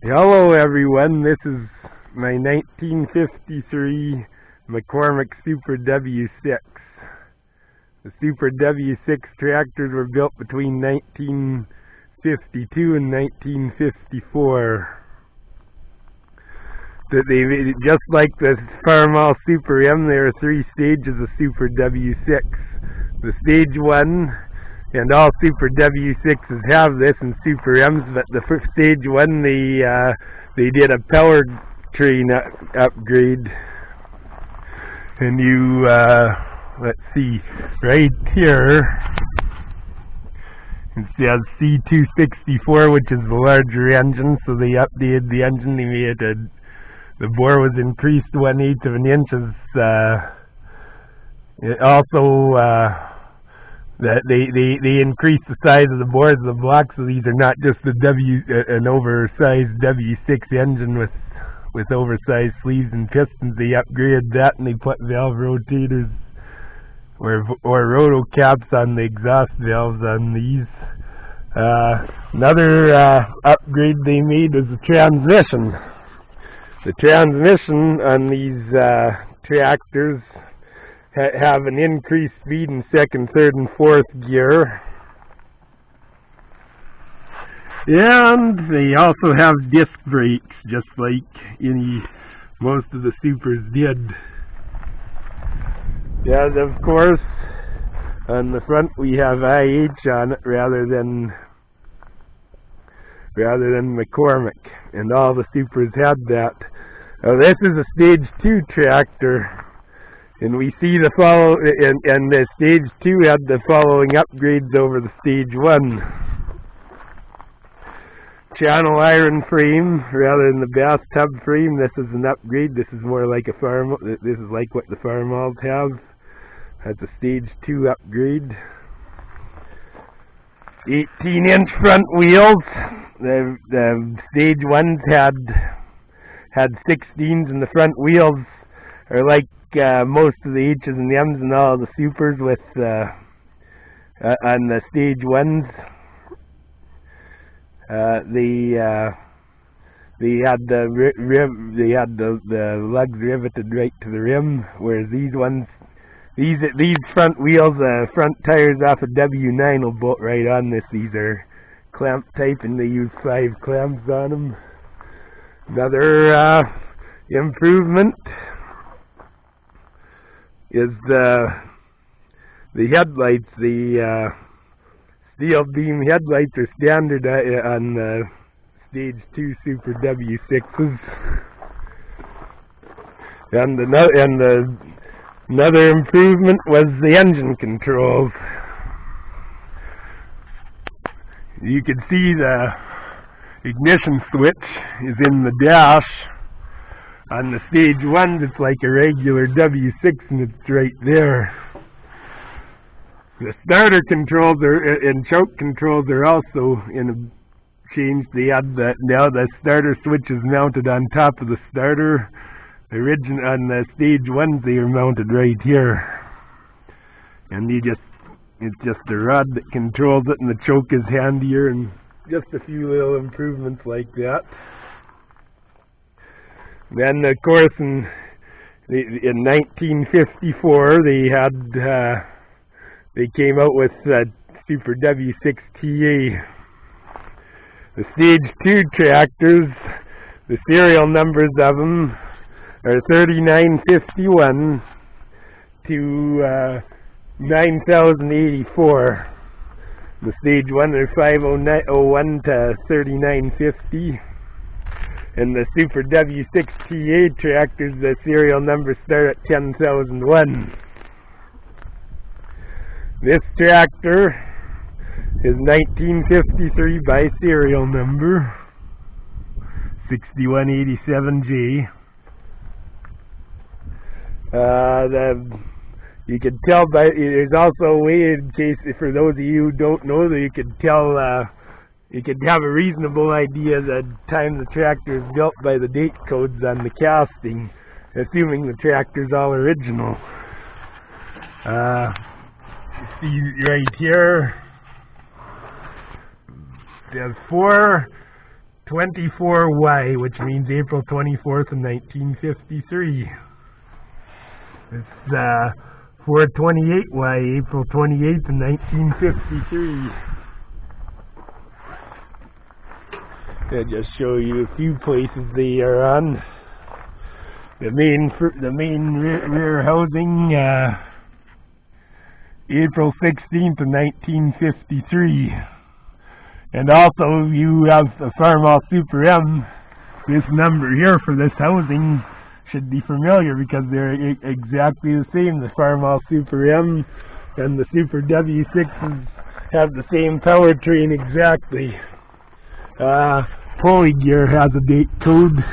Hello everyone, this is my 1953 McCormick Super W-6. The Super W-6 tractors were built between 1952 and 1954. Just like the Farmall Super M, there are three stages of Super W-6. The stage 1, and all Super W-6s have this in Super M's, but the first stage 1 they did a powertrain upgrade. And you, let's see, right here, it says C264, which is the larger engine, so they updated the engine. They made it the bore was increased 1/8 of an inch. It also, they increased the size of the bores of the block, so these are not just an oversized W6 engine with oversized sleeves and pistons. They upgraded that and they put valve rotators or roto caps on the exhaust valves on these. Another upgrade they made was the transmission. The transmission on these tractors have an increased speed in second, third, and fourth gear. And they also have disc brakes, just like most of the Supers did. Yeah, of course, on the front we have IH on it rather than McCormick, and all the Supers had that. This is a stage 2 tractor. And we see the and the stage 2 had the following upgrades over the stage 1. Channel iron frame rather than the bathtub frame. This is an upgrade. This is more like this is like what the Farmalls have. That's a stage 2 upgrade. 18-inch front wheels. The stage 1s had 16s, and the front wheels are like most of the H's and M's and all the Supers with on the stage 1s. They had the lugs riveted right to the rim, whereas these front wheels, front tires off a W9 will bolt right on this. These are clamp type, and they use 5 clamps on them. Another improvement is the headlights. The steel beam headlights are standard on the stage 2 Super W6s. And another improvement was the engine controls. You can see the ignition switch is in the dash. On the stage 1s, it's like a regular W6, and it's right there. The starter controls and choke controls are also changed. They had now the starter switch is mounted on top of the starter. On the stage 1s, they are mounted right here, and it's just a rod that controls it, and the choke is handier, and just a few little improvements like that. Then, of course, in 1954, they came out with Super W-6TA. The stage 2 tractors, the serial numbers of them are 3951 to 9084. The stage 1 are 501 to 3950. And the Super W-6TA tractors, the serial numbers start at 10,001. This tractor is 1953 by serial number 6187J. You can tell by, there's also a way, in case, for those of you who don't know, that you can tell, you can have a reasonable idea the time the tractor is built by the date codes on the casting, assuming the tractor's all original. You see right here, there's 4 24Y, which means April 24th of 1953. It's 428Y, April 28th of 1953. I'll just show you a few places they are on. The main rear housing, April 16th of 1953. And also you have the Farmall Super M. This number here for this housing should be familiar because they're exactly the same. The Farmall Super M and the Super W-6s have the same powertrain exactly. Pulley gear has a date code.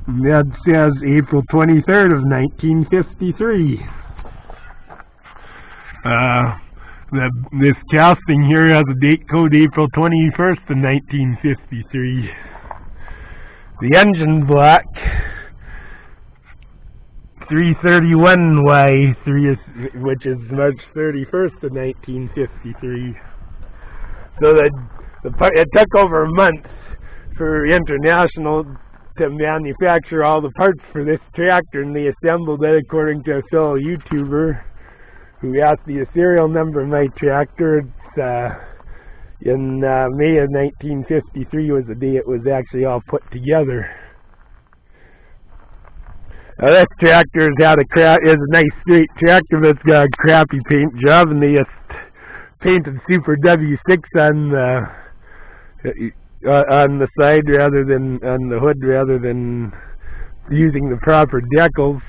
And that says April 23rd of 1953. This casting here has a date code April 21st of 1953. The engine block 331Y, which is March 31st of 1953. So it took over a month for International to manufacture all the parts for this tractor, and they assembled it according to a fellow YouTuber who asked me the serial number of my tractor. It's in May of 1953 was the day it was actually all put together. Now this tractor is a nice straight tractor, but it's got a crappy paint job, and they just painted Super W-6 on the side rather than on the hood, rather than using the proper decals.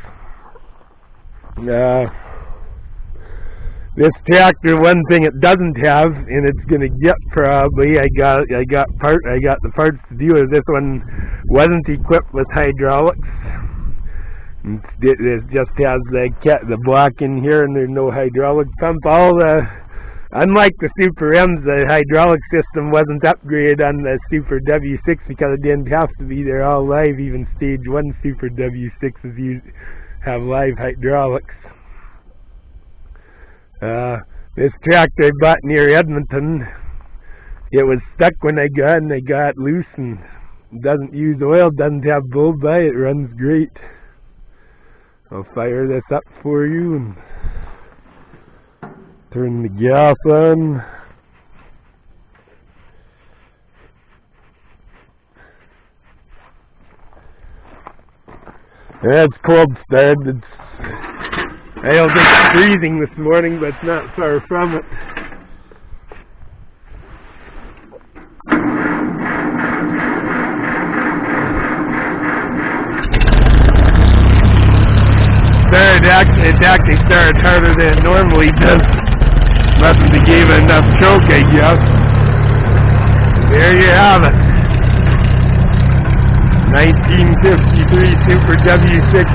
This tractor, one thing it doesn't have, and it's gonna get probably, I got the parts to do it. This one wasn't equipped with hydraulics. It just has the block in here, and there's no hydraulic pump. Unlike the Super M's, the hydraulic system wasn't upgraded on the Super W-6 because it didn't have to be. They're all live. Even Stage 1 Super W-6s have live hydraulics. This tractor I bought near Edmonton, it was stuck when I got it, and I got it loose, and doesn't use oil, doesn't have bull by, it runs great. I'll fire this up for you and turn the gas on. That's cold started. I don't think it's freezing this morning, but it's not far from it. It actually started harder than it normally does. Must have gave it enough choke, I guess. There you have it. 1953 Super W-6.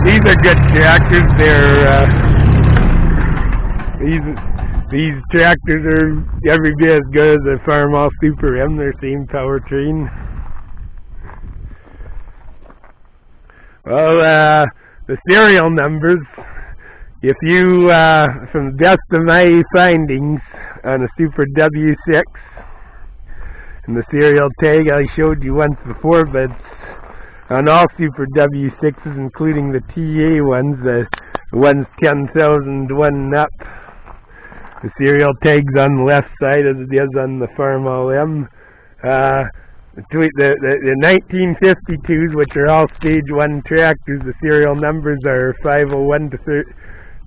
These are good tractors. These tractors are every bit as good as the Farmall Super M. They're same powertrain. Well, the serial numbers, if you, from the best of my findings on a Super W-6, and the serial tag I showed you once before, but on all Super W-6s, including the TA ones, the ones 10,001 and up, the serial tag's on the left side as it is on the Farmall M. The 1952s, which are all Stage 1 tractors, the serial numbers are 501 to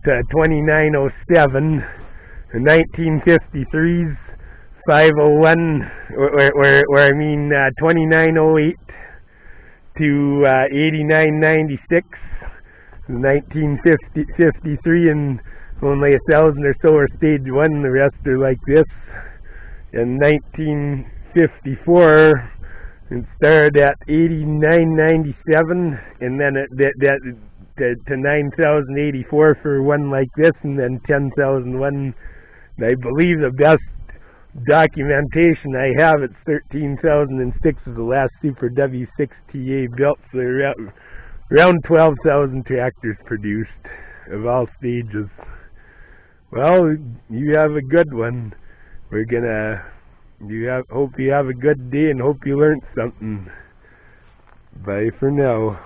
2907. The 1953s, 501, 2908 to 8996. The 1953 and only 1,000 or so are Stage 1, the rest are like this. In 1954, it started at 8997, and then to 9,084 for one like this, and then 10,001. I believe the best documentation I have, it's 13,006 is the last Super W-6TA built, so they're around 12,000 tractors produced of all stages. Well, you have a good one. Hope you have a good day and hope you learned something. Bye for now.